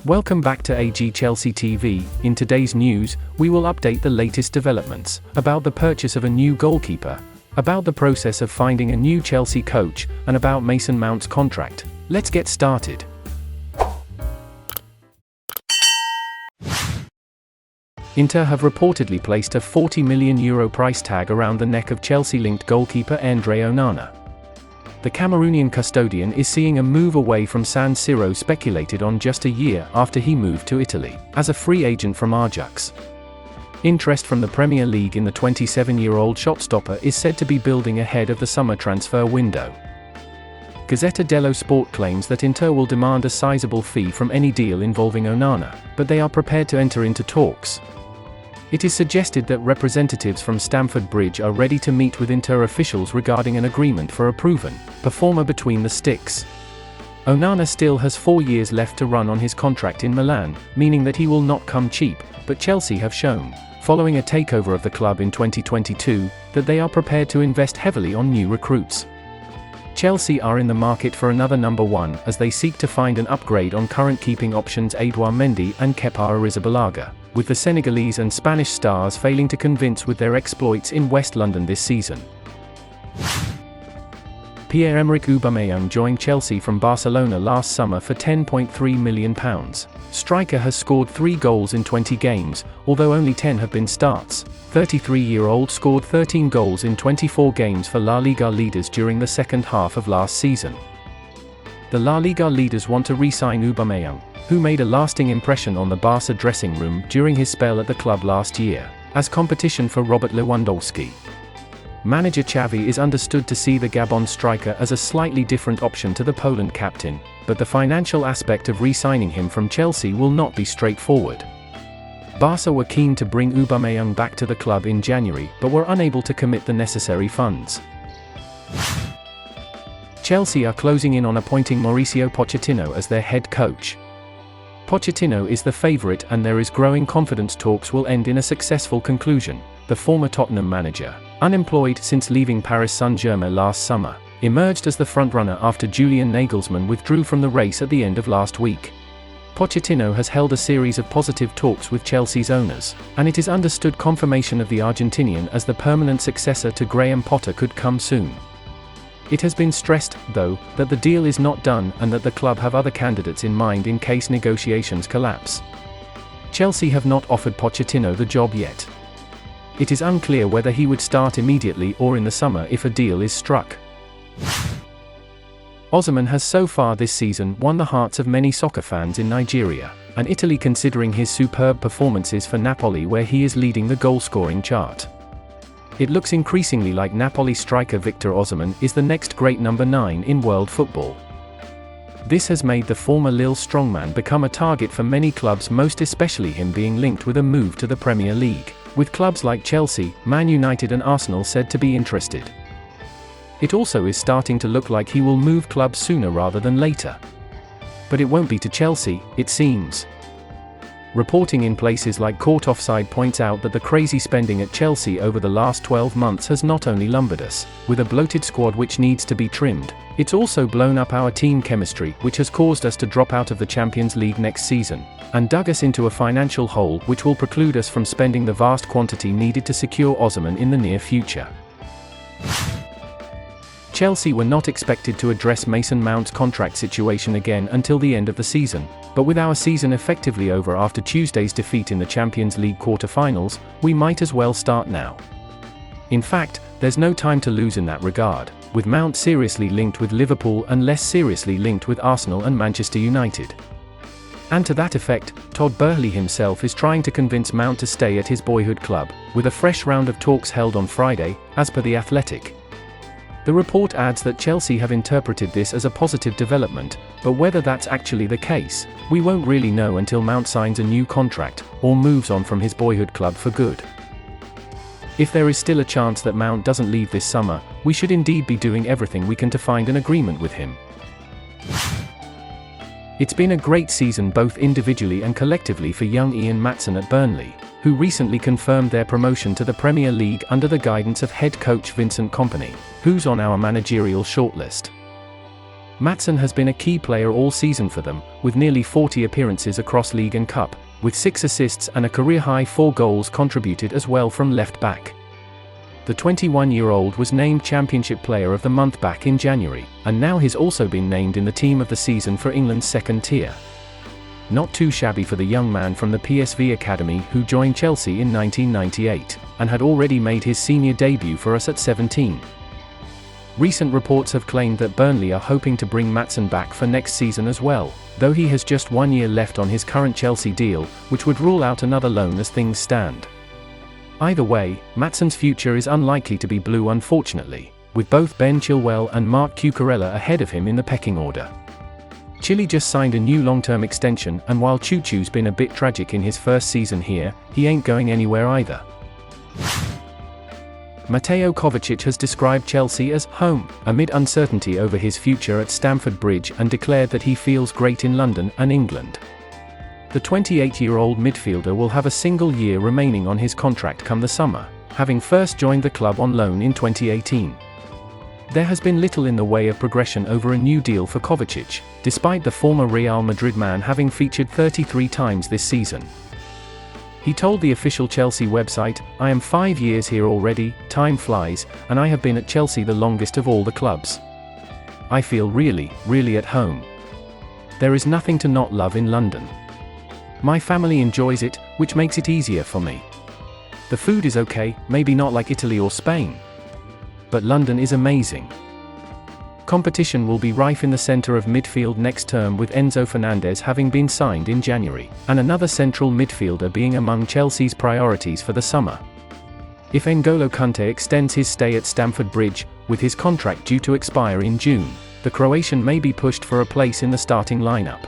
Welcome back to AG Chelsea TV. In today's news, we will update the latest developments about the purchase of a new goalkeeper, about the process of finding a new Chelsea coach, and about Mason Mount's contract. Let's get started. Inter have reportedly placed a €40 million price tag around the neck of Chelsea-linked goalkeeper Andre Onana. The Cameroonian custodian is seeing a move away from San Siro speculated on just a year after he moved to Italy, as a free agent from Ajax. Interest from the Premier League in the 27-year-old shotstopper is said to be building ahead of the summer transfer window. Gazzetta dello Sport claims that Inter will demand a sizable fee from any deal involving Onana, but they are prepared to enter into talks. It is suggested that representatives from Stamford Bridge are ready to meet with Inter officials regarding an agreement for a proven performer between the sticks. Onana still has 4 years left to run on his contract in Milan, meaning that he will not come cheap, but Chelsea have shown, following a takeover of the club in 2022, that they are prepared to invest heavily on new recruits. Chelsea are in the market for another number one as they seek to find an upgrade on current keeping options Edouard Mendy and Kepa Arrizabalaga, with the Senegalese and Spanish stars failing to convince with their exploits in West London this season. Pierre-Emerick Aubameyang joined Chelsea from Barcelona last summer for £10.3 million. Striker has scored 3 goals in 20 games, although only 10 have been starts. 33-year-old scored 13 goals in 24 games for La Liga leaders during the second half of last season. The La Liga leaders want to re-sign Aubameyang, who made a lasting impression on the Barca dressing room during his spell at the club last year, as competition for Robert Lewandowski. Manager Xavi is understood to see the Gabon striker as a slightly different option to the Poland captain, but the financial aspect of re-signing him from Chelsea will not be straightforward. Barca were keen to bring Aubameyang back to the club in January but were unable to commit the necessary funds. Chelsea are closing in on appointing Mauricio Pochettino as their head coach. Pochettino is the favourite and there is growing confidence talks will end in a successful conclusion. The former Tottenham manager, unemployed since leaving Paris Saint-Germain last summer, emerged as the frontrunner after Julian Nagelsmann withdrew from the race at the end of last week. Pochettino has held a series of positive talks with Chelsea's owners, and it is understood confirmation of the Argentinian as the permanent successor to Graham Potter could come soon. It has been stressed, though, that the deal is not done and that the club have other candidates in mind in case negotiations collapse. Chelsea have not offered Pochettino the job yet. It is unclear whether he would start immediately or in the summer if a deal is struck. Osimhen has so far this season won the hearts of many soccer fans in Nigeria, and Italy considering his superb performances for Napoli where he is leading the goal-scoring chart. It looks increasingly like Napoli striker Victor Osimhen is the next great number 9 in world football. This has made the former Lille strongman become a target for many clubs, most especially him being linked with a move to the Premier League, with clubs like Chelsea, Man United and Arsenal said to be interested. It also is starting to look like he will move clubs sooner rather than later. But it won't be to Chelsea, it seems. Reporting in places like Court Offside points out that the crazy spending at Chelsea over the last 12 months has not only lumbered us, with a bloated squad which needs to be trimmed, it's also blown up our team chemistry which has caused us to drop out of the Champions League next season, and dug us into a financial hole which will preclude us from spending the vast quantity needed to secure Osimhen in the near future. Chelsea were not expected to address Mason Mount's contract situation again until the end of the season, but with our season effectively over after Tuesday's defeat in the Champions League quarter-finals, we might as well start now. In fact, there's no time to lose in that regard, with Mount seriously linked with Liverpool and less seriously linked with Arsenal and Manchester United. And to that effect, Todd Boehly himself is trying to convince Mount to stay at his boyhood club, with a fresh round of talks held on Friday, as per The Athletic. The report adds that Chelsea have interpreted this as a positive development, but whether that's actually the case, we won't really know until Mount signs a new contract, or moves on from his boyhood club for good. If there is still a chance that Mount doesn't leave this summer, we should indeed be doing everything we can to find an agreement with him. It's been a great season both individually and collectively for young Ian Maatsen at Burnley, who recently confirmed their promotion to the Premier League under the guidance of head coach Vincent Kompany, who's on our managerial shortlist. Maatsen has been a key player all season for them, with nearly 40 appearances across league and cup, with 6 assists and a career-high 4 goals contributed as well from left-back. The 21-year-old was named Championship Player of the Month back in January, and now he's also been named in the Team of the Season for England's second tier. Not too shabby for the young man from the PSV Academy who joined Chelsea in 1998, and had already made his senior debut for us at 17. Recent reports have claimed that Burnley are hoping to bring Maatsen back for next season as well, though he has just 1 year left on his current Chelsea deal, which would rule out another loan as things stand. Either way, Maatsen's future is unlikely to be blue unfortunately, with both Ben Chilwell and Marc Cucurella ahead of him in the pecking order. Chile just signed a new long-term extension, and while Choo-Choo's been a bit tragic in his first season here, he ain't going anywhere either. Mateo Kovacic has described Chelsea as home, amid uncertainty over his future at Stamford Bridge, and declared that he feels great in London and England. The 28-year-old midfielder will have a single year remaining on his contract come the summer, having first joined the club on loan in 2018. There has been little in the way of progression over a new deal for Kovacic, despite the former Real Madrid man having featured 33 times this season. He told the official Chelsea website, "I am 5 years here already, time flies, and I have been at Chelsea the longest of all the clubs. I feel really, really at home. There is nothing to not love in London. My family enjoys it, which makes it easier for me. The food is okay, maybe not like Italy or Spain. But London is amazing." Competition will be rife in the centre of midfield next term, with Enzo Fernandez having been signed in January, and another central midfielder being among Chelsea's priorities for the summer. If N'Golo Kante extends his stay at Stamford Bridge, with his contract due to expire in June, the Croatian may be pushed for a place in the starting lineup.